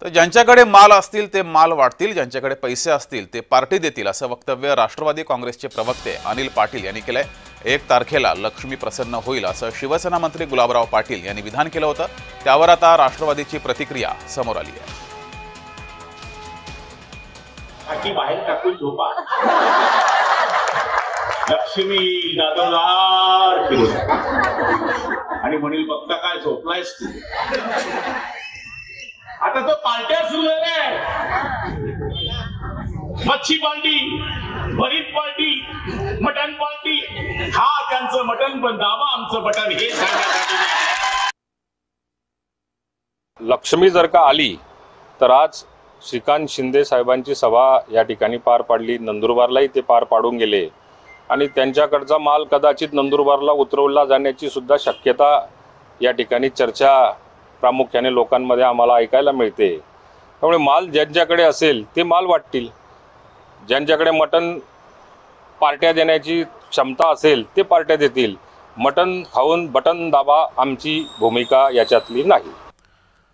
तर ज्यांच्याकडे माल असतील ते माल वाटतील, ज्यांच्याकडे पैसे असतील ते पार्टी देतील, असं वक्तव्य राष्ट्रवादी काँग्रेसचे प्रवक्ते अनिल पाटील यांनी केलंय। 1 तारखेला लक्ष्मी प्रसन्न होईल असं शिवसेना मंत्री गुलाबराव पाटील यांनी विधान केलं होतं। त्यावर आता राष्ट्रवादीची प्रतिक्रिया समोर आली आहे। बाहेर टाकून झोपा, लक्ष्मी दादोदार आणि म्हणील बघता काय झोपलायस तू। आता तो पार्ट्या सुरू झाल्या, मच्छी पार्टी, भरीत पार्टी, मटन पार्टी। हा त्यांचं मटन पण दाबा आमचं बटन, हे सांगण्यासाठी। लक्ष्मी जर का आली तर आज श्रीकांत शिंदे साहेबांची सभा या ठिकाणी पार पाडली, नंदुरबारलाही ते पार पाडून गेले आणि त्यांच्याकडचा माल कदाचित नंदुरबारला उतरवला जाण्याची सुद्धा शक्यता या ठिकाणी चर्चा प्रामुख्याने लोकांमध्ये आम्हाला ऐकायला मिळते। त्यामुळे माल ज्यांच्याकडे असेल ते माल वाटतील, ज्यांच्याकडे मटन पार्ट्या देण्याची क्षमता असेल ते पार्ट्या देतील। मटन खाऊन बटन दाबा आमची भूमिका याच्यातली नाही।